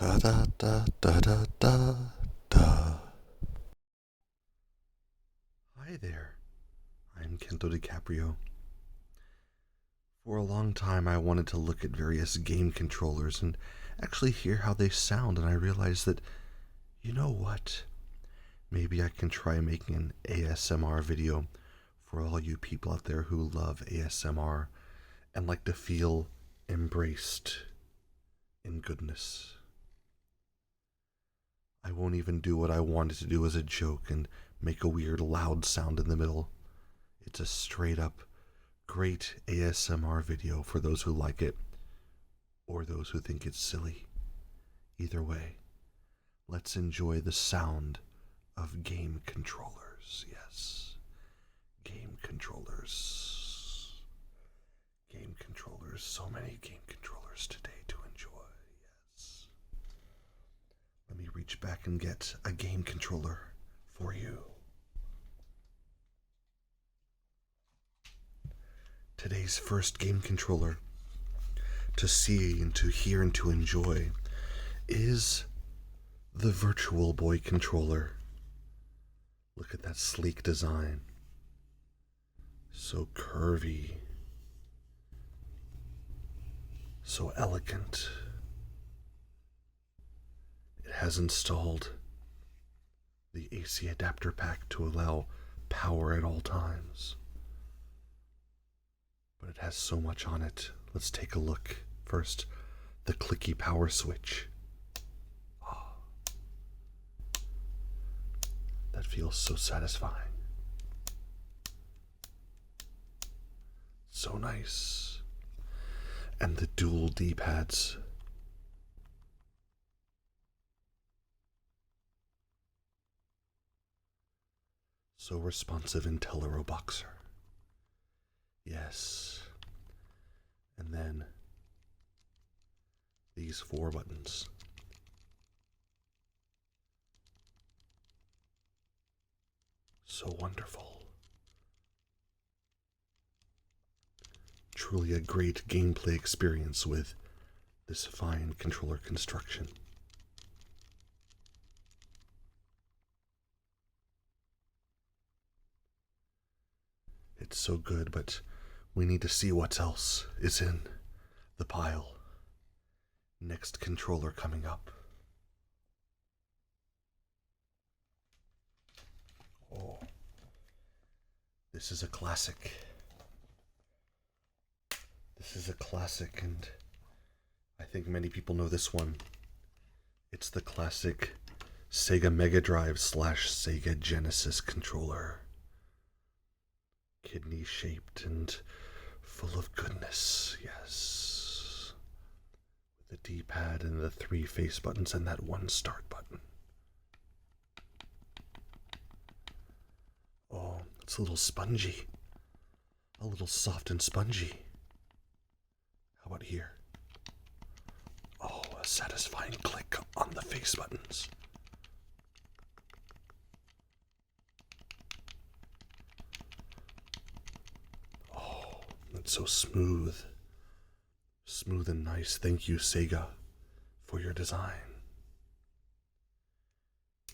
Da da da da da da da. Hi there, I'm Kento DiCaprio. For a long time I wanted to look at various game controllers and actually hear how they sound, and I realized that, you know what? Maybe I can try making an ASMR video for all you people out there who love ASMR and like to feel embraced in goodness. I won't even do what I wanted to do as a joke and make a weird loud sound in the middle. It's a straight up great ASMR video for those who like it or those who think it's silly. Either way, let's enjoy the sound of game controllers. Yes, game controllers. Game controllers. So many game controllers today to enjoy. Yes. Let me reach back and get a game controller for you. Today's first game controller to see and to hear and to enjoy is the Virtual Boy controller. Look at that sleek design. So curvy. So elegant. It has installed the AC adapter pack to allow power at all times. But it has so much on it. Let's take a look. First, the clicky power switch. Oh, that feels so satisfying. So nice. And the dual D-pads. So responsive in Teleroboxer. Yes. And then these 4 buttons. So wonderful. Truly a great gameplay experience with this fine controller construction. It's so good, but we need to see what else is in the pile. Next controller coming up. Oh, this is a classic. This is a classic, and I think many people know this one. It's the classic Sega Mega Drive / Sega Genesis controller. Kidney shaped and full of goodness, yes. With the D-pad and the 3 face buttons and that 1 start button. Oh, it's a little spongy. A little soft and spongy. How about here? Oh, a satisfying click on the face buttons. It's so smooth. Smooth and nice. Thank you, Sega, for your design.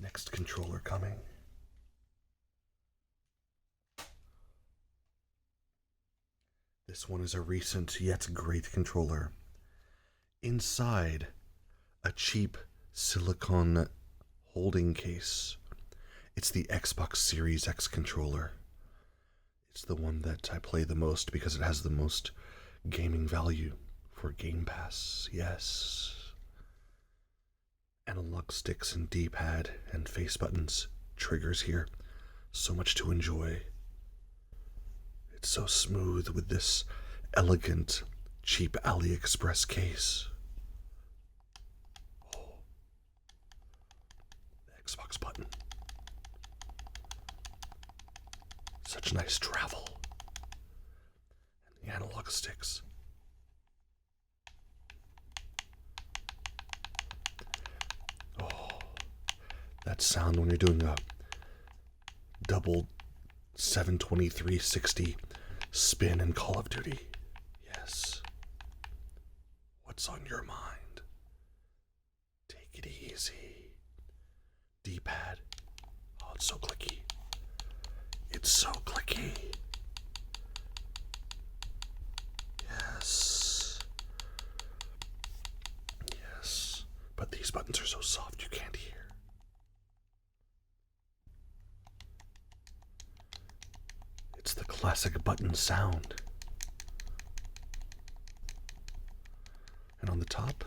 Next controller coming. This one is a recent yet great controller. Inside, a cheap silicone holding case. It's the Xbox Series X controller. It's the one that I play the most because it has the most gaming value for Game Pass, yes. Analog sticks and D-pad and face buttons, triggers here. So much to enjoy. It's so smooth with this elegant, cheap AliExpress case. Oh, the Xbox button. Such nice travel. And the analog sticks. Oh, that sound when you're doing a double 720-360 spin in Call of Duty. Yes. What's on your mind? Take Take it easy. D-pad. Oh, it's so clicky. It's so clicky. Yes. Yes. But these buttons are so soft you can't hear. It's the classic button sound. And on the top,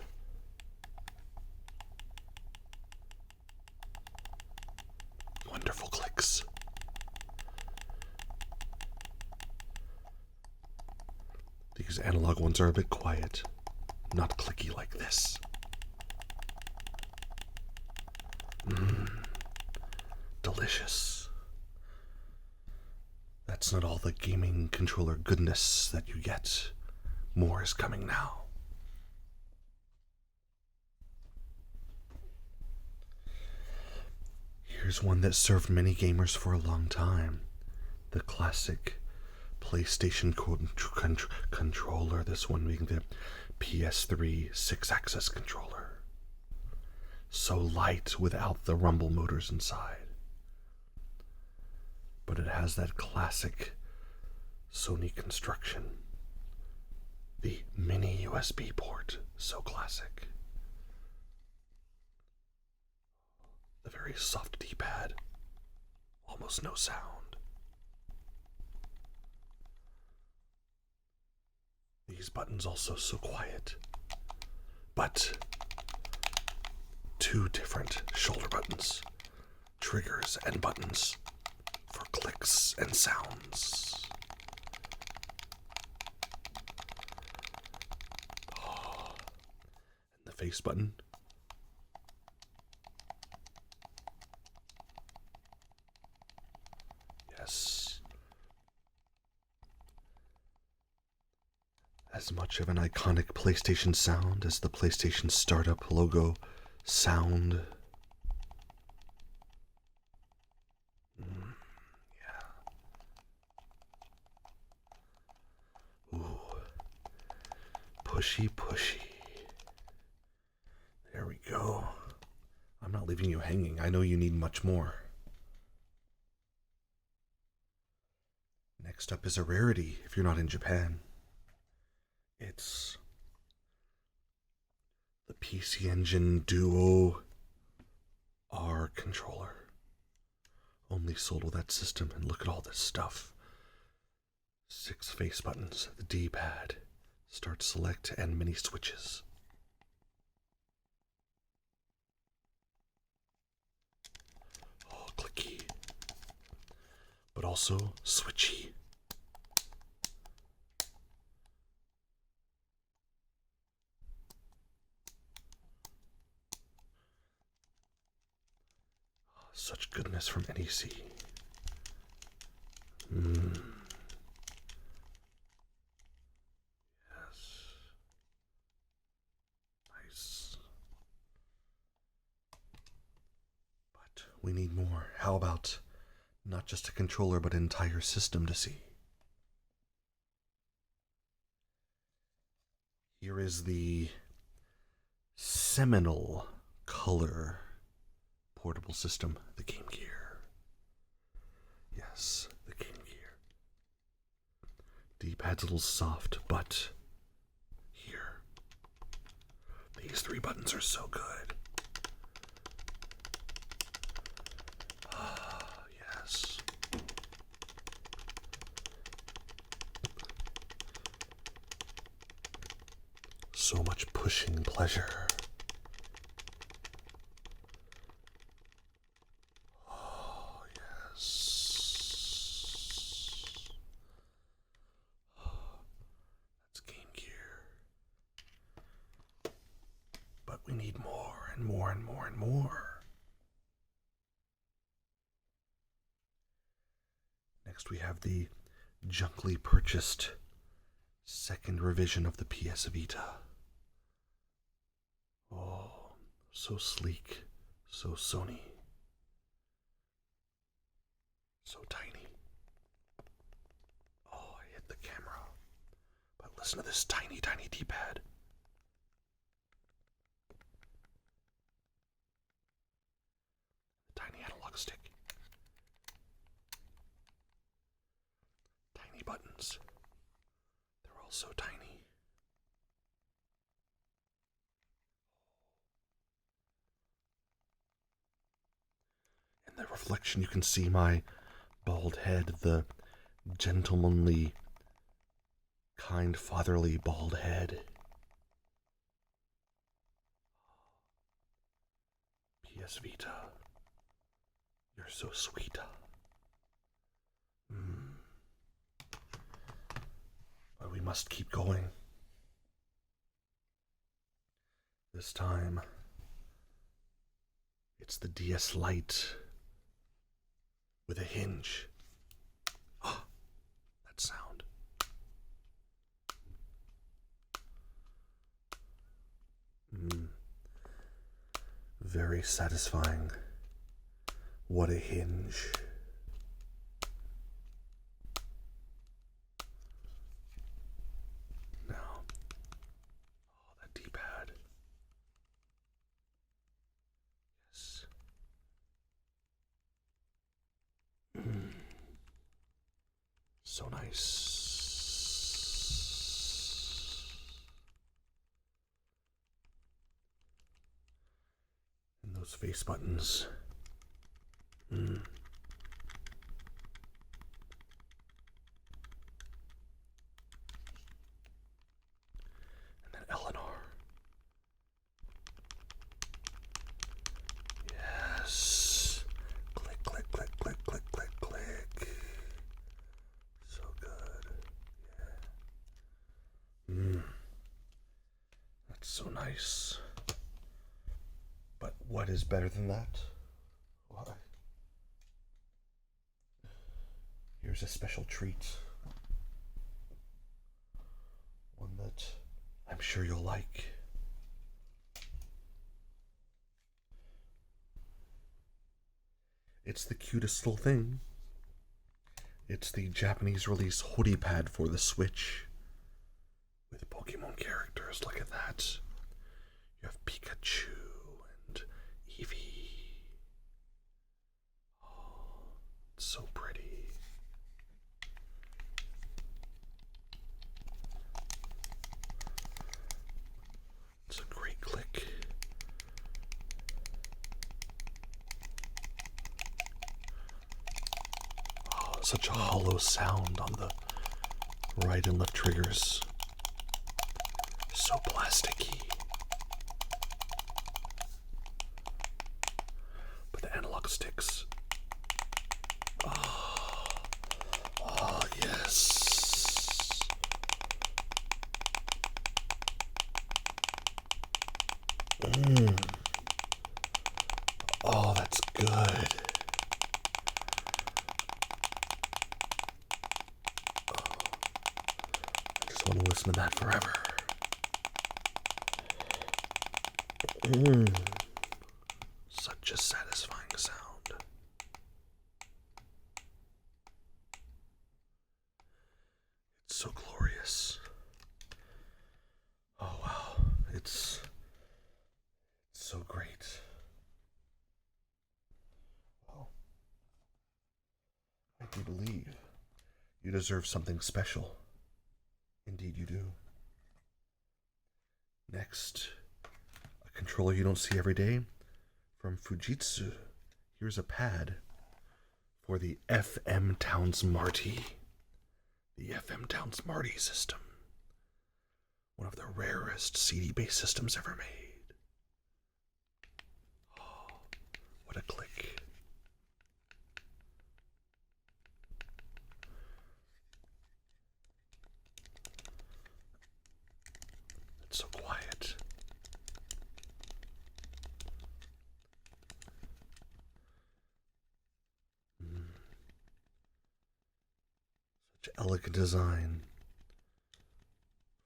wonderful clicks. These analog ones are a bit quiet, not clicky like this. Delicious. That's not all the gaming controller goodness that you get. More is coming now. Here's one that served many gamers for a long time. The classic PlayStation controller. This one being the PS3 Sixaxis controller. So light without the rumble motors inside. But it has that classic Sony construction. The mini USB port. So classic. The very soft D-pad. Almost no sound. These buttons also so quiet. But two different shoulder buttons. Triggers and buttons for clicks and sounds. Oh. And the face button. Yes. As much of an iconic PlayStation sound as the PlayStation startup logo sound. Pushy, pushy. There we go. I'm not leaving you hanging. I know you need much more. Next up is a rarity if you're not in Japan. It's the PC Engine Duo-R controller. Only sold with that system, and look at all this stuff. 6 face buttons, the D-pad. Start, select, and mini switches. Oh, clicky. But also switchy. Oh, such goodness from NEC. We need more. How about not just a controller, but an entire system to see? Here is the seminal color portable system, the Game Gear. Yes, the Game Gear. D-pad's a little soft, but here. These 3 buttons are so good. So much pushing pleasure. Oh, yes. That's Game Gear. But we need more and more and more and more. Next we have the junkily purchased second revision of the PS Vita. Oh, so sleek, so Sony, so tiny. Oh, I hit the camera. But listen to this tiny, tiny D-pad. analog stick. Tiny buttons. They're all so tiny. In the reflection, you can see my bald head, the gentlemanly, kind, fatherly bald head. PS Vita, you're so sweet. But we must keep going. This time, it's the DS Lite with a hinge. Ah, that sound. Very satisfying. What a hinge. Now, that D-pad. Yes. So nice. And those face buttons. And then Eleanor. Yes. Click, click, click, click, click, click, click. So good. Yeah. That's so nice. But what is better than that? Why? Here's a special treat. One that I'm sure you'll like. It's the cutest little thing. It's the Japanese release Hori pad for the Switch. With Pokemon characters, look at that. You have Pikachu and Eevee. Oh, it's so pretty. It's a great click. Oh, such a hollow sound on the right and left triggers. So plasticky. But the analog sticks. Oh yes. Oh, that's good. I just want to listen to that forever. Such a satisfying sound. It's so glorious. Oh wow, it's so great. Well, I do believe you deserve something special. Indeed you do. Next, a controller you don't see every day from Fujitsu. Here's a pad for the FM Towns Marty. The FM Towns Marty system. One of the rarest CD-based systems ever made. Oh, what a click. It's so quiet. Such elegant design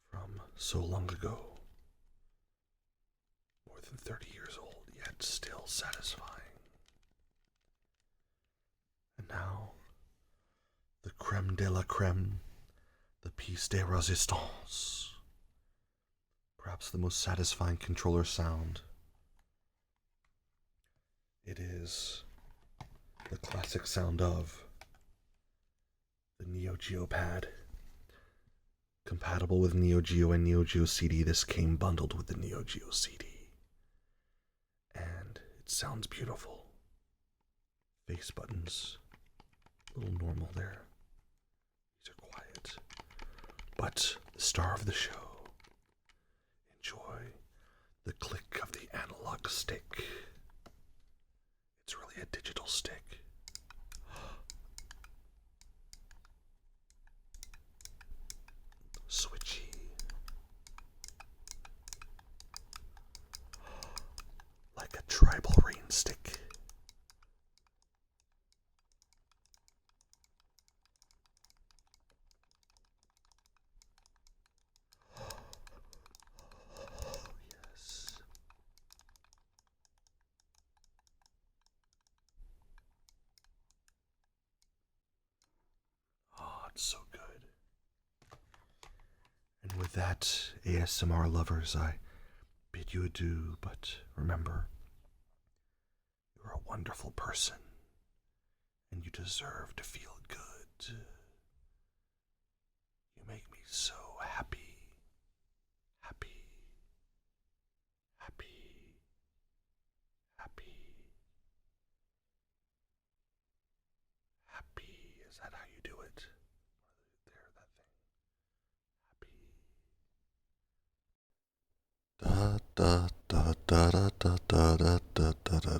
from so long ago. More than 30 years old, yet still satisfying. And now, the creme de la creme, the piece de resistance. Perhaps the most satisfying controller sound. It is the classic sound of the Neo-Geo pad. Compatible with Neo-Geo and Neo-Geo CD, this came bundled with the Neo-Geo CD. And it sounds beautiful. Face buttons, a little normal there. These are quiet. But the star of the show, enjoy the click of the analog stick. It's really a digital stick. Switchy. Like a tribal rain stick. Yes. Oh, it's so good. And with that, ASMR lovers, I bid you adieu, but remember, you're a wonderful person, and you deserve to feel good. You make me so happy, happy, happy, happy, happy. Is that how you do it? There, that thing. Happy. Da da da da da da da da da da